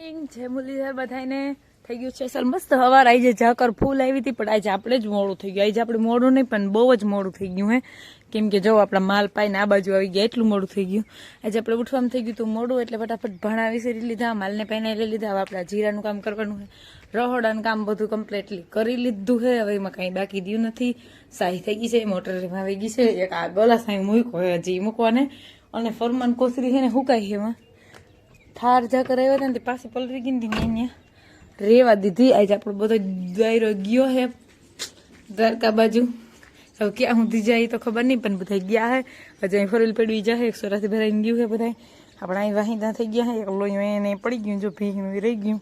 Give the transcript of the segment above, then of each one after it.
જય મુરલીધર બધાને થઈ ગયું છે સર મસ્ત હવાર આવી જાય ઝાકર ફૂલ આવી હતી પણ આજે આપણે જ મોડું થઈ ગયું આજે આપણે મોડું નહીં પણ બહુ જ મોડું થઈ ગયું હે કેમ કે જો આપણા માલ પાઈને આ બાજુ આવી ગયા એટલું મોડું થઈ ગયું આજે આપણે ઉઠવામાં થઈ ગયું હતું મોડું એટલે ફટાફટ ભણા વિસરી લીધા માલને પાઈને લઈ લીધા હવે આપણે જીરાનું કામ કરવાનું છે રહોડાનું કામ બધું કમ્પ્લીટલી કરી લીધું છે હવે એમાં કાંઈ બાકી દ્યું નથી સાહી થઈ ગઈ છે મોટર આવી ગઈ છે એક આ ગલા સાહી મૂક્યો હોય હજી મૂકવાને અને ફરમાન કોસરી છે ને હુકાઈ છે એમાં થાર ઝાકર આવ્યા હતા ને તે પાસે પલરી ગઈ ને અહીંયા રેવા દીધી આજે આપણો બધો દાયરો ગયો હે દ્વારકા બાજુ હવે ક્યાં સુધી જાય તો ખબર નહીં પણ બધા ગયા હે હજી અહીં ફરેલ પડવી જાય 100 ભરાઈને ગયું છે બધા આપણે અહીં વાહિંદા થઈ ગયા હે એક લોહી એને પડી ગયું જો ભીનું રહી ગયું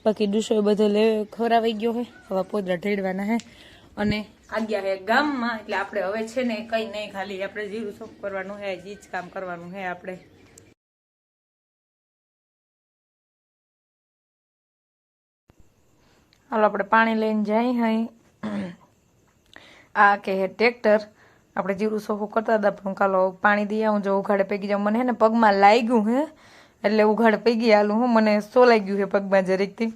બાકી ડુસો બધો લે ખવરાવાઈ ગયો હે હવે પોદરા ઢેડવાના હે અને આગળ હે ગામમાં એટલે આપણે હવે છે ને કંઈ નહીં ખાલી આપણે જીરું સોપ કરવાનું હે જ કામ કરવાનું હે આપણે હાલો આપણે પાણી લઈને જાય હઈ આ કે ટ્રેક્ટર આપણે જીરું સોખું કરતા હતા પણ કાલો પાણી દઈ આવું જો ઉઘાડે પૈકી જાઉં મને હે ને પગમાં લાગ્યું હે એટલે ઉઘાડે પૈકી હાલું હું મને સોલાઈ ગયું છે પગમાં જરીકથી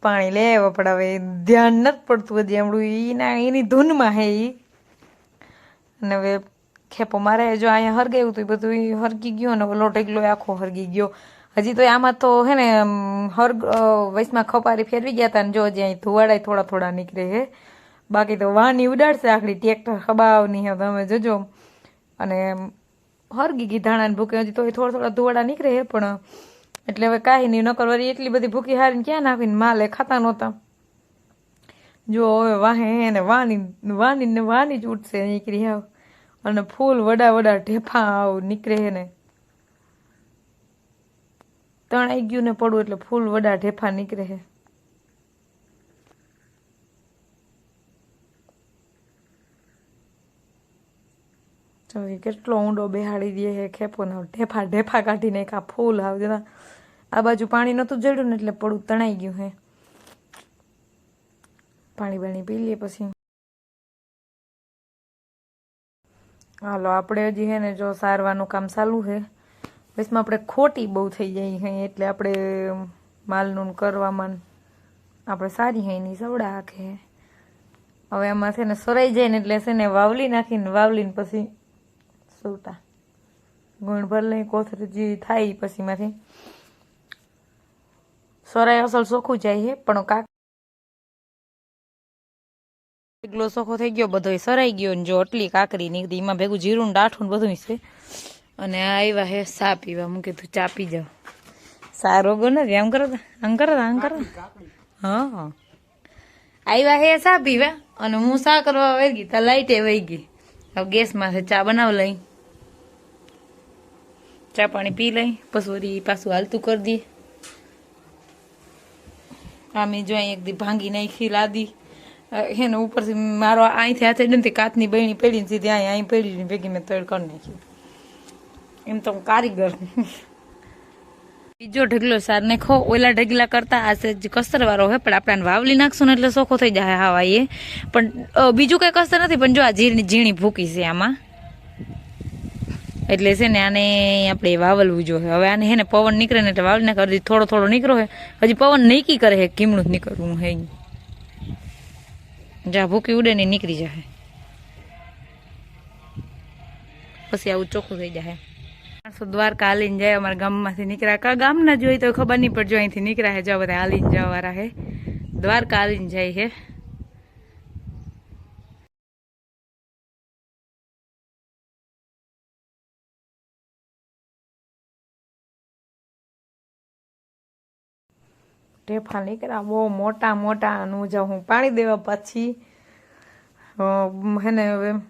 પાણી લેવા પણ હવે ધ્યાન નથી પડતું હજી હમણાં એની ધૂનમાં હે એ અને હવે ખેપો મારે જો અહીંયા હરગાયું હતું એ બધું હરગી ગયું અને ઓલો ઢેગલો આખો હરગી ગયો હજી તો આમાં તો હે ને વૈસમાં ખપારી ફેરવી ગયા હતા ને જો હજી અહીં ધુવાડા થોડા થોડા નીકળે હે બાકી તો વાની ઉડાડશે આખડી ટ્રેક્ટર ખબાવની હે તમે જોજો અને હરગી ગઈ ધાણાને ભૂકી હજી તો થોડા થોડા ધુવાડા નીકળે હે પણ એટલે હવે કાંઈ નહીં નકર વળી એટલી બધી ભૂકી હારીને ક્યાં નાખીને માલે ખાતા નહોતા જો હવે વાહે હે ને વાની જ ઉઠશે નીકળી આવ અને ફૂલ વડા વડા ઢેફા આવ નીકળે હે ને તણાઈ ગયું ને પડવું એટલે ફૂલ વડા ઢેફા નીકળે છે કેટલો ઊંડો બેહાડી દે છે ખેપો ને ઢેફા ઢેફા કાઢી નાખા ફૂલ આવ જરા આ બાજુ પાણી નહોતું જડ્યું ને એટલે પડવું તણાઈ ગયું હે પાણી બાણી પી લઈએ પછી હાલો આપણે હજી હે ને જો સારવાનું કામ ચાલુ છે બસમાં આપણે ખોટી બહુ થઈ જાય હે એટલે આપણે માલનું કરવામાં આપણે સારી હે એની સવડા આખે હવે આમાં છે ને સરાઈ જાય ને એટલે છે ને વાવલી નાખીને વાવલીને પછી સવતા ગુણ ભર લઈ કોથળી જે થાય પછી માંથી સરાઈ અસલ ચોખ્ખું જાય છે પણ કાક એટલો ચોખ્ખો થઈ ગયો બધો સરાઈ ગયો ને જો આટલી કાકરી નીકળી એમાં ભેગું જીરું ડાઠું બધું છે અને આ આવ્યા હે ચા પીવા હું કીધું ચા પી જાઓ સા રોગો નથી આમ કરો હા આવ્યા હે ચા પીવા અને હું ચા કરવા વહી ગઈ તા લાઈટે વહી ગઈ હવે ગેસમાં ચા બનાવ લઈ ચા પાણી પી લઈ પછી વળી પાછું હાલતું કરી દઈએ આમે જો અહીં એક દી ભાંગી નાખી લાદી એને ઉપરથી મારો અહીંથી હાથે નથી કાચની બહેણી પડી ને સીધી અહીં પડી ભેગી મેં તળ કરી નાખ્યું એમ તો કારીગર બીજો ઢગલો સાર નાખો ઓલા ઢગલા કરતા આ કસ્તર વાળો હોય પણ આપણે વાવલી નાખશું ને એટલે ચોખ્ખો થઈ જાય હવા એ પણ બીજું કઈ કસ્તર નથી પણ જો આ ઝીણી ભૂકી છે આમાં એટલે છે ને આને આપણે વાવલવું જોઈએ હવે આને હે ને પવન નીકળે ને એટલે વાવલી નાખે હજી થોડો થોડો નીકળો હે હજી પવન નક્કી કરે હે કીમણું જ નીકળવું હે જ્યાં ભૂકી ઉડે ને નીકળી જાય પછી આવું ચોખ્ખું થઈ જાય દ્વારકા હાલીને જાય અમારા ગામમાંથી નીકળ્યા કા ગામના જોઈ તો ખબર નહીં પડજો અહીંથી નીકળ્યા હે જો બધા હાલીને જવાવાળા હે દ્વારકા હાલીને જાય હે ઢેફા નીકળ્યા બહુ મોટા મોટા હું જાઉં હું પાણી દેવા પછી હે ને હવે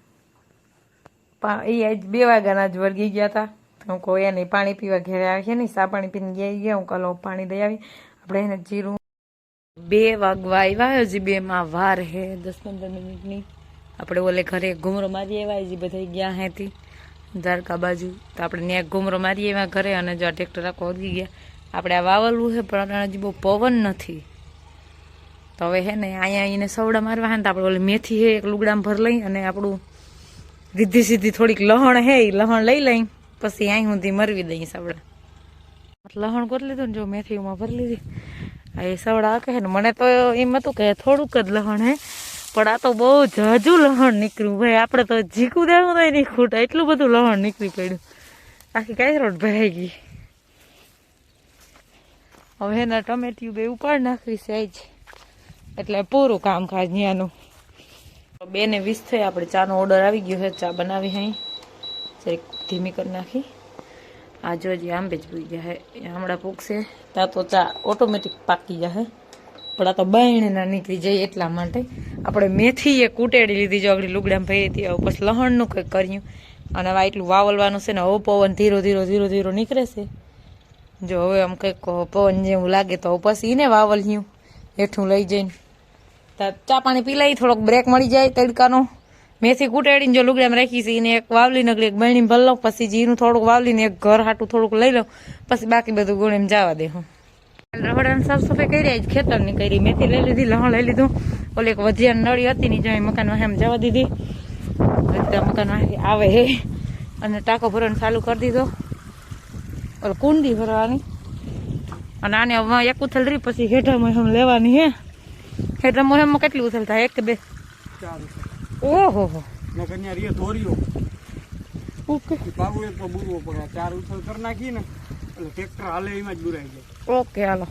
એ 2 વાગ્યાના જ વર્ગી ગયા હતા હું કોઈ એને પાણી પીવા ઘેરે આવી છે ને સા પાણી પીને ગયા હું કાલો પાણી દઈ આવી આપણે એને જીરું 2 વાગવા આવ્યા હજી 2 માં વાર હે 10-15 મિનિટની આપણે ઓલે ઘરે ઘૂમરો મારી આવ્યા હજી બધા ગયા હેથી દ્વારકા બાજુ તો આપણે ત્યાં ઘૂમરો મારી આવ્યા ઘરે અને જો ટ્રેક્ટર આખો ઓગી ગયા આપણે આ વાવલવું છે પણ હજી બહુ પવન નથી તો હવે હે ને અહીંયા એને સવડા મારવા હે ને તો આપણે ઓલી મેથી હે એક લુગડામાં ભર લઈ અને આપણું રીધી સીધી થોડીક લહણ હે લહણ લઈ લઈ પછી અહીં સુધી મરવી દઈ સવડા લહણ કરી લીધું ને જો મેથીમાં ભરી લીધી. એ સવડા કહે ને મને તો એમ હતું કે થોડુંક જ લહણ હે, પણ આ તો બહુ જાજુ લહણ નીકળ્યું ભાઈ. આપણે તો જીકું દેવું તો નહીં ખૂટ, એટલું બધું લહણ નીકળી પડ્યું. આખી કાંઈ રોડ ભરાઈ ગઈ. હવે એના ટમેટિયું બે ઉપાડ નાખવી છે જ, એટલે પૂરું કામકાજ ત્યાંનું. 2:20 થઈ, આપણે ચાનો ઓર્ડર આવી ગયો છે. ચા બનાવી અહીં ધીમી કરી નાખી. આ જો હજી આંબે જ પૂઈ ગયા હે, હમણાં પૂગશે ત્યાં તો ચા ઓટોમેટિક પાકી જાય. પણ આ તો બાયણે ના નીકળી જાય એટલા માટે આપણે મેથી એ કૂટેડી લીધી. જો આગળ લુગડામાં ભરી હતી, હવે પછી લહણનું કંઈક કર્યું. અને હવે એટલું વાવલવાનું છે ને, હવે પવન ધીરો ધીરો નીકળે છે. જો હવે આમ કંઈક પવન જેવું લાગે તો પછી એને વાવલ્યું હેઠું લઈ જઈને ચા પાણી પી લઈ, થોડોક બ્રેક મળી જાય તડકાનો. મેથી કૂટેડીને જો લુગડામાં રાખી છે, એને એક વાવલી નગરી એક બહેણી ભરી લઉં, પછી જીરું થોડુંક વાવલીને એક ઘર હાટું થોડુંક લઈ લઉં, પછી બાકી બધું ગુણ એમ જવા દે. હું રહોડાની સાફ સફાઈ કરી, ખેતરની કરી, મેથી લઈ લીધી, લહણ લઈ લીધું. ઓલી એક વધિયાની નળી હતી ને, જો મકાનમાં એમ જવા દીધી. મકાનમાં આવે હે અને ટાંકો ભરવાનું ચાલુ કરી દીધો, ઓલો કુંડી ભરવાની. અને આને હવે એક ઉથલ રહી, પછી હેઠામાં એમ લેવાની હે. હેઠામાં એમાં કેટલી ઉથલ થાય? 1 કે 2? 4. ઓહો હો, ઓકે. ઓકે હાલો.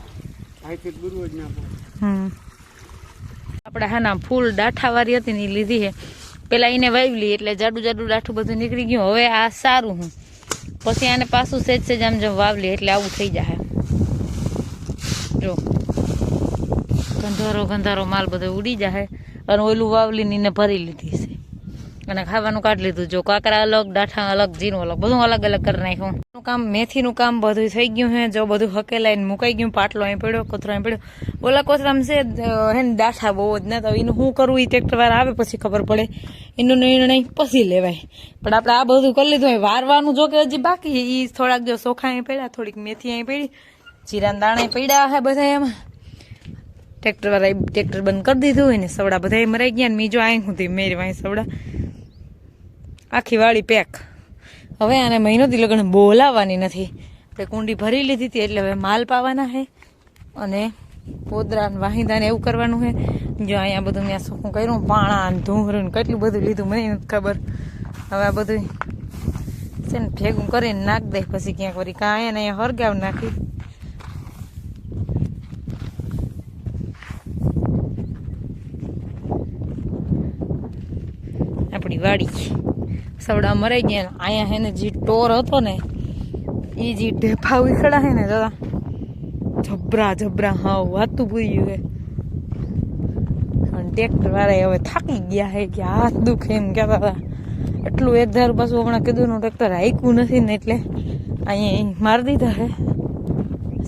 આપણે હા ના ફૂલ ડાઠાવાળી હતી ને એ લીધી છે. પેલા એને વાવલી એટલે જાડું ડાઠું બધું નીકળી ગયું. હવે આ સારું હું પછી આને પાછું સેજ આમ જેમ વાવલી એટલે આવું થઈ જાય. જો ગંધારો માલ બધો ઉડી જાય. અને ઓલું વાવલી ને ભરી લીધી છે અને ખાવાનું કાઢી લીધું. જો કાકરા અલગ, ડાઠા અલગ, જીરું અલગ, બધું અલગ અલગ કરી નાખ્યું. કામ મેથીનું કામ બધું થઈ ગયું હે. જો બધું હકેલાઈને મુકાઈ ગયું. પાટલો અહીં પડ્યો, કોથરો અહીં પડ્યો. ઓલા કોથરામાં છે હે ને ડાઠા બહુ જ ને, તો એનું શું કરવું એ ટ્રેક્ટર વાર આવે પછી ખબર પડે. એનો નિર્ણય પછી લેવાય. પણ આપણે આ બધું કરી લીધું હોય. વારવાનું જો કે હજી બાકી એ થોડાક જો ચોખા અહીં પડ્યા, થોડીક મેથી અહીં પડી, જીરાના દાણા પડ્યા હે બધા એમાં. ટ્રેક્ટર વાળા ટ્રેક્ટર બંધ કરી દીધું હોય ને, સવડા બધા મરાઈ ગયા ને. મીજો આઈ સુધી મેરી વાય સવડા આખી વાળી પેક. હવે આને મહિનોથી લગન બોલાવવાની નથી. આપણે કુંડી ભરી લીધી હતી એટલે હવે માલ પાવાના છે અને પોદરા વાહિંદાને એવું કરવાનું છે. જો અહીંયા બધું મેં શું કર્યું, પાણા ને ધૂંઘરું કેટલું બધું લીધું મને નથી ખબર. હવે આ બધું છે ને ભેગું કરીને નાખ દે, પછી ક્યાંક વળી કાંઈ એને અહીંયા હરગાવ નાખી. આપણી વાડી સવડા મરાઈ ગયા. અહીંયા હે ને જે ટોર હતો ને એ જે ઢેફા ઉખડા હે ને દાદા, જબરા હા વાતું પૂર્યું હે. અને ટ્રેક્ટર વાળા હવે થાકી ગયા હે કે હાથ દુખે એમ કહેતા હતા. એટલું એક ધારું પાછું હમણાં કીધું નું ટ્રેક્ટર હાઈકું નથી ને એટલે અહીંયા મારી દીધા હે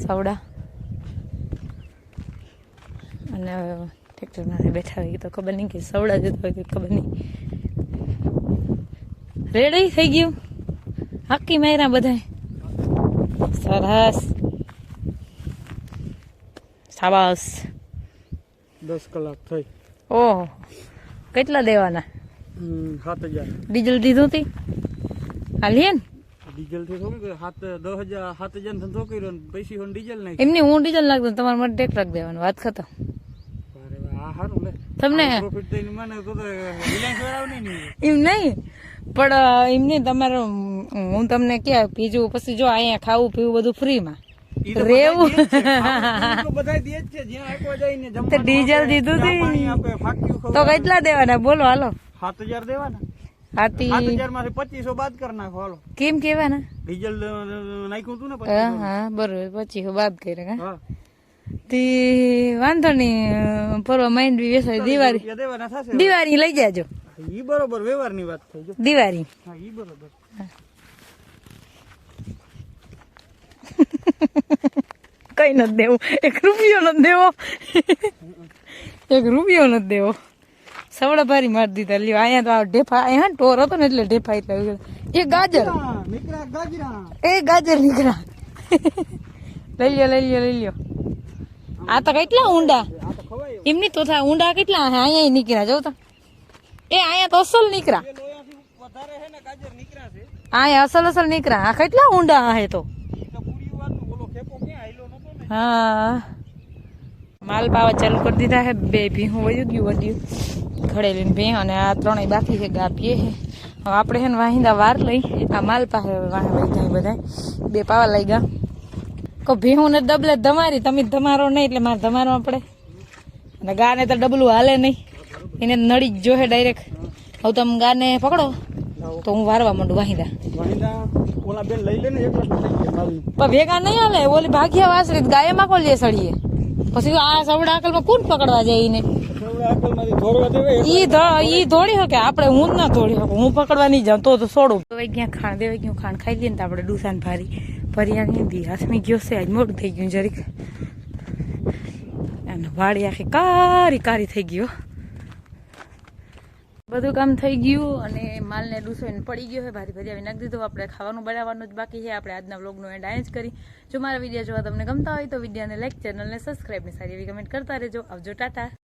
સવડા. અને હવે ટ્રેક્ટર મારે બેઠા હોય તો ખબર નહીં કે સવડા જતો હોય કે ખબર નહીં. રેડી થઈ ગયું, હાકી માર્યા બધા. સરસ, શાબાશ. 10 કલાક થઈ. ઓહો, કેટલા દેવાના? 7000. ડીઝલ દીધું હતી હાલીએ ને? ડીઝલ થી થોડું 7000 ધંધો કર્યો ને પૈસી હોન ડીઝલ નહીં. એમની હું ડીઝલ નાખતો, તમારે માટે ટ્રેક્ટર દેવાનું, વાત ખતમ. તમને એમ નહીં પણ એમ નહીં તમારે, હું તમને ક્યાં બીજું પછી જો અહીંયા ખાવું પીવું બધું ફ્રીમાં રેવું. ડીઝલ દીધું હતું તો કેટલા દેવાના બોલો? હાલો 7000 દેવાના. 7000 માંથી 2500 બાદ કરી નાખો. હાલો કેમ કેવાના? ડીઝલ નાખ્યું હતું ને. હા બરોબર, 2500 બાદ કર્યા. હા વાંધો નહીં, પરવા માઇન્ડ બી વેસાય. દિવાળી લઈ જાજો. ઈ બરોબર વ્યવહારની વાત થઈ. દિવાળી હા ઈ બરોબર. કઈ નથી દેવું, 1 રૂપિયો નથી દેવો, 1 રૂપિયો નથી દેવો. સવડા ભારી મારી દીધા. લ્યો અહીંયા તો આ ઢેફા, અહીંયા ટોર હતો ને એટલે ઢેફા એટલે. એ ગાજર નીકળ્યા. લઈ લ્યો. આ તો કેટલા ઊંડા એમની તો થાય. ઊંડા કેટલા હે અહીંયા નીકળ્યા જો તો. એ અહીંયા તો અસલ નીકળ્યા, અહીંયા અસલ નીકળ્યા. આ કેટલા ઊંડા હે તો. હા માલ પાવા ચાલુ કરી દીધા હે. 2 ભીહું વયું ગયું વધ્યું ઘડેલીને ભીહ અને આ 3 બાકી છે ગાપીએ હે. હવે આપણે છે ને વાહિંદા વાર લઈ આ માલ પાસે વાહ વહી જાય બધા 2 પાવા લઈ ગયા. કો ભીહું ને ડબલે ધમારી તમે ધમારો નહીં એટલે મારે ધમારવા પડે અને ગાને તો ડબલું હાલે નહીં એને નડી જ જોહે ડાયરેક્ટ. હવે તમે ગાને પકડો તો હું વારવા માંડું વાહિંદા. ઓલા બેન લઈ લે ને એક વર્ષ થઈ ગયા મારું. પણ ભેગા નહીં હાલે ઓલી ભાગ્યા વાસરી ગાયમાં કોલીએ સળીએ પછી આ સવડા અકલમાં કોણ પકડવા જાય એને ઈ ધોડી શકે આપણે હું જ ના ધોડી શકું હું પકડવા નહીં જાઉં તો છોડું. ક્યાં ખાણ દેવાય ગયું ખાણ ખાઈ લઈએ ને તો આપણે ડુસાન ભરિયાની હાથમી ગયો છે આજ મોડું થઈ ગયું જરીક અને વાડી આખી કારી કારી થઈ ગયો. બધું કામ થઈ ગયું અને માલને ડૂસોઈને પડી ગયો છે ભારી ભરી નાખી દીધું. આપણે ખાવાનું બનાવવાનું જ બાકી છે. આપણે આજના વ્લોગનો એન્ડ અહીં જ કરી. જો મારા વિડીયો જોવા તમને ગમતા હોય તો વિડીયોને લાઈક ચેનલને સબસ્ક્રાઈબ ને સારી એવી કમેન્ટ કરતા રહેજો. આવજો ટાટા.